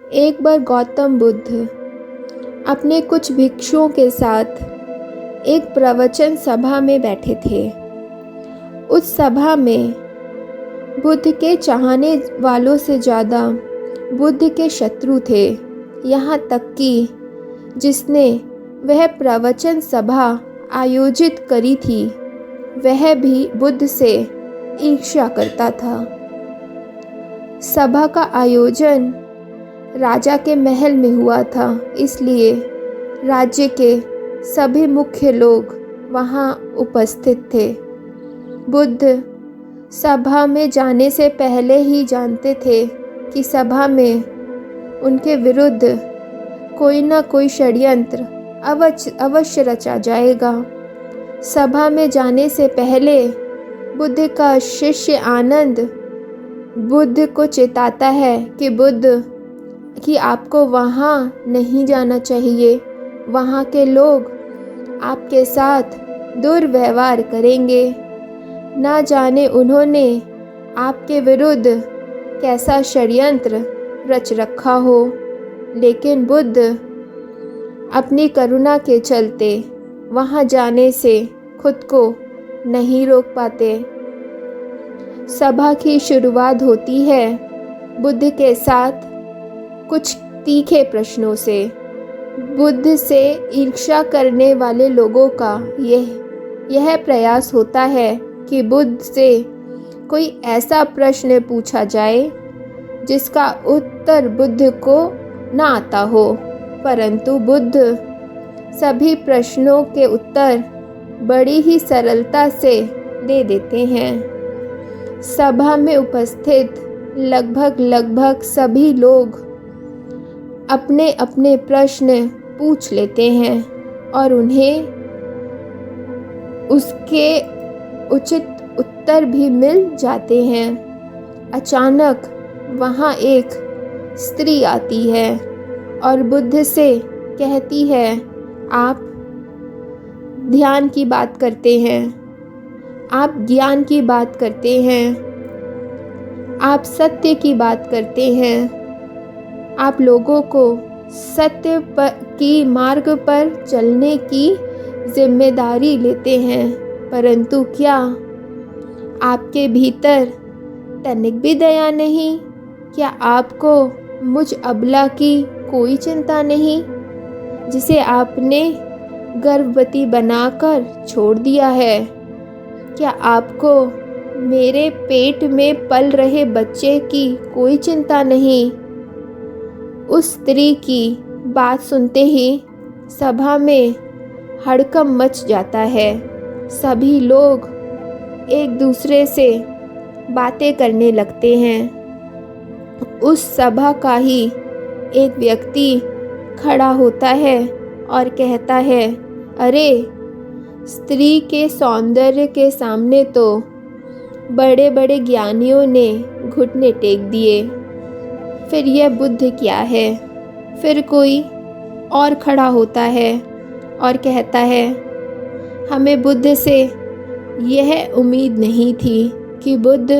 एक बार गौतम बुद्ध अपने कुछ भिक्षुओं के साथ एक प्रवचन सभा में बैठे थे। उस सभा में बुद्ध के चाहने वालों से ज़्यादा बुद्ध के शत्रु थे। यहाँ तक कि जिसने वह प्रवचन सभा आयोजित करी थी वह भी बुद्ध से ईर्ष्या करता था। सभा का आयोजन राजा के महल में हुआ था, इसलिए राज्य के सभी मुख्य लोग वहाँ उपस्थित थे। बुद्ध सभा में जाने से पहले ही जानते थे कि सभा में उनके विरुद्ध कोई न कोई षड्यंत्र अवश्य रचा जाएगा। सभा में जाने से पहले बुद्ध का शिष्य आनंद बुद्ध को चेताता है कि आपको वहाँ नहीं जाना चाहिए, वहाँ के लोग आपके साथ दुर्व्यवहार करेंगे। ना जाने उन्होंने आपके विरुद्ध कैसा षड्यंत्र रच रखा हो, लेकिन बुद्ध अपनी करुणा के चलते वहाँ जाने से खुद को नहीं रोक पाते। सभा की शुरुआत होती है बुद्ध के साथ कुछ तीखे प्रश्नों से। बुद्ध से ईर्ष्या करने वाले लोगों का यह प्रयास होता है कि बुद्ध से कोई ऐसा प्रश्न पूछा जाए जिसका उत्तर बुद्ध को ना आता हो, परंतु बुद्ध सभी प्रश्नों के उत्तर बड़ी ही सरलता से दे देते हैं। सभा में उपस्थित लगभग सभी लोग अपने अपने प्रश्न पूछ लेते हैं और उन्हें उसके उचित उत्तर भी मिल जाते हैं। अचानक वहाँ एक स्त्री आती है और बुद्ध से कहती है, आप ध्यान की बात करते हैं, आप ज्ञान की बात करते हैं, आप सत्य की बात करते हैं, आप लोगों को सत्य की मार्ग पर चलने की जिम्मेदारी लेते हैं, परंतु क्या आपके भीतर तनिक भी दया नहीं? क्या आपको मुझ अबला की कोई चिंता नहीं जिसे आपने गर्भवती बनाकर छोड़ दिया है? क्या आपको मेरे पेट में पल रहे बच्चे की कोई चिंता नहीं? उस स्त्री की बात सुनते ही सभा में हड़कंप मच जाता है। सभी लोग एक दूसरे से बातें करने लगते हैं। उस सभा का ही एक व्यक्ति खड़ा होता है और कहता है, अरे, स्त्री के सौंदर्य के सामने तो बड़े बड़े ज्ञानियों ने घुटने टेक दिए, फिर यह बुद्ध क्या है? फिर कोई और खड़ा होता है और कहता है, हमें बुद्ध से यह उम्मीद नहीं थी कि बुद्ध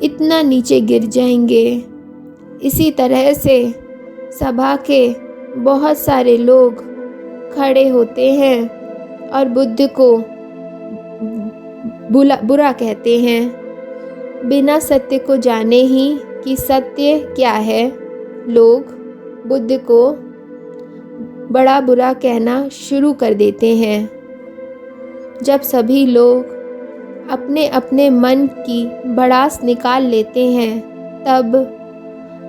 इतना नीचे गिर जाएंगे। इसी तरह से सभा के बहुत सारे लोग खड़े होते हैं और बुद्ध को बुरा कहते हैं। बिना सत्य को जाने ही कि सत्य क्या है, लोग बुद्ध को बड़ा बुरा कहना शुरू कर देते हैं। जब सभी लोग अपने अपने मन की भड़ास निकाल लेते हैं, तब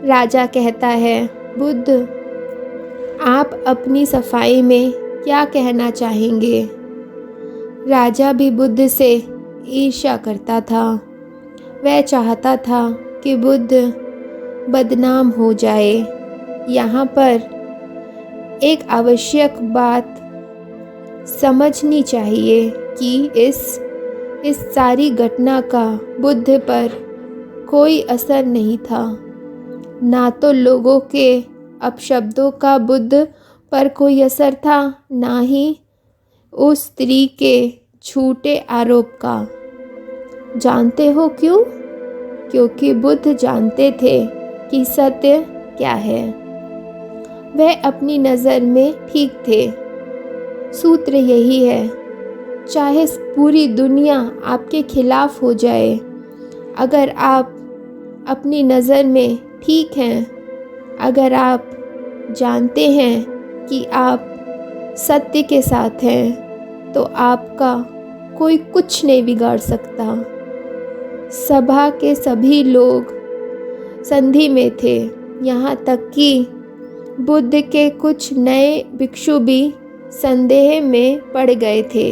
राजा कहता है, बुद्ध, आप अपनी सफाई में क्या कहना चाहेंगे? राजा भी बुद्ध से ईर्ष्या करता था। वह चाहता था कि बुद्ध बदनाम हो जाए। यहाँ पर एक आवश्यक बात समझनी चाहिए कि इस सारी घटना का बुद्ध पर कोई असर नहीं था। ना तो लोगों के अपशब्दों का बुद्ध पर कोई असर था, ना ही उस स्त्री के झूठे आरोप का। जानते हो क्यों? क्योंकि बुद्ध जानते थे कि सत्य क्या है। वह अपनी नज़र में ठीक थे। सूत्र यही है, चाहे पूरी दुनिया आपके खिलाफ हो जाए, अगर आप अपनी नज़र में ठीक हैं, अगर आप जानते हैं कि आप सत्य के साथ हैं, तो आपका कोई कुछ नहीं बिगाड़ सकता। सभा के सभी लोग संधि में थे, यहाँ तक कि बुद्ध के कुछ नए भिक्षु भी संदेह में पड़ गए थे।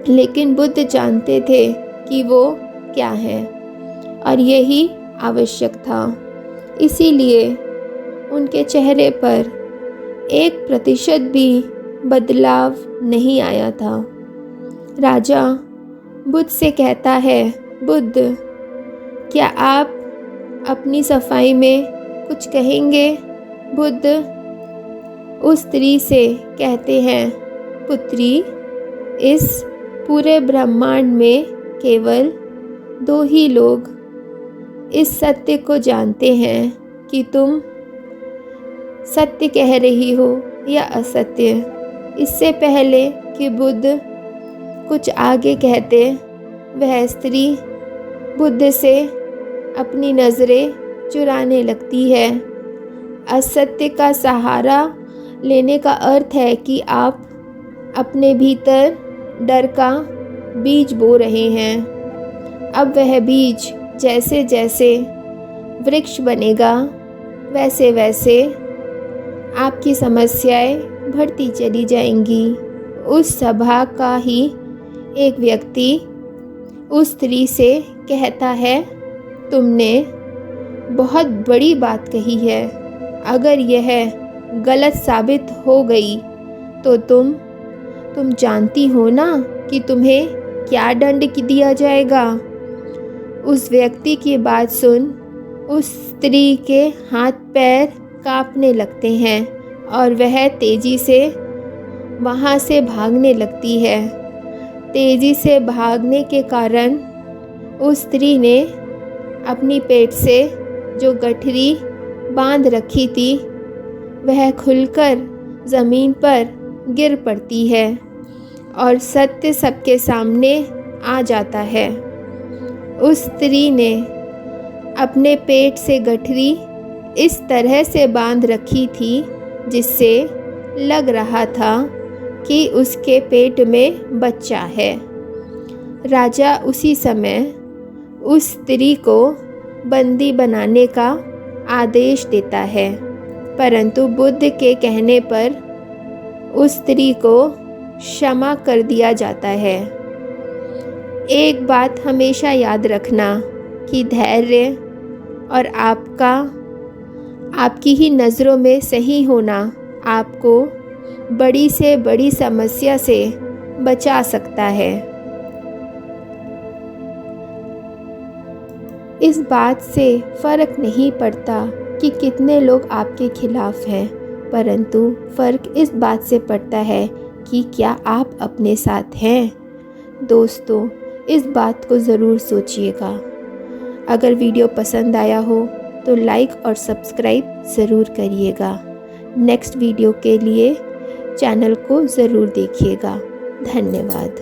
लेकिन बुद्ध जानते थे कि वो क्या है, और यही आवश्यक था। इसीलिए उनके चेहरे पर 1% भी बदलाव नहीं आया था। राजा बुद्ध से कहता है, बुद्ध, क्या आप अपनी सफाई में कुछ कहेंगे? बुद्ध उस स्त्री से कहते हैं, पुत्री, इस पूरे ब्रह्मांड में केवल 2 ही लोग इस सत्य को जानते हैं कि तुम सत्य कह रही हो या असत्य। इससे पहले कि बुद्ध कुछ आगे कहते, वह स्त्री बुद्ध से अपनी नज़रें चुराने लगती है। असत्य का सहारा लेने का अर्थ है कि आप अपने भीतर डर का बीज बो रहे हैं। अब वह बीज जैसे जैसे वृक्ष बनेगा, वैसे वैसे आपकी समस्याएं बढ़ती चली जाएंगी। उस सभा का ही एक व्यक्ति उस स्त्री से कहता है, तुमने बहुत बड़ी बात कही है। अगर यह गलत साबित हो गई तो तुम जानती हो ना कि तुम्हें क्या दंड दिया जाएगा। उस व्यक्ति की बात सुन उस स्त्री के हाथ पैर कांपने लगते हैं और वह तेजी से वहाँ से भागने लगती है। तेजी से भागने के कारण उस स्त्री ने अपनी पेट से जो गठरी बांध रखी थी वह खुलकर ज़मीन पर गिर पड़ती है और सत्य सबके सामने आ जाता है। उस स्त्री ने अपने पेट से गठरी इस तरह से बांध रखी थी जिससे लग रहा था कि उसके पेट में बच्चा है। राजा उसी समय उस स्त्री को बंदी बनाने का आदेश देता है, परंतु बुद्ध के कहने पर उस स्त्री को क्षमा कर दिया जाता है। एक बात हमेशा याद रखना कि धैर्य और आपकी ही नज़रों में सही होना आपको बड़ी से बड़ी समस्या से बचा सकता है। इस बात से फ़र्क नहीं पड़ता कि कितने लोग आपके खिलाफ हैं, परंतु फ़र्क इस बात से पड़ता है कि क्या आप अपने साथ हैं। दोस्तों, इस बात को ज़रूर सोचिएगा। अगर वीडियो पसंद आया हो तो लाइक और सब्सक्राइब ज़रूर करिएगा। नेक्स्ट वीडियो के लिए चैनल को ज़रूर देखिएगा। धन्यवाद।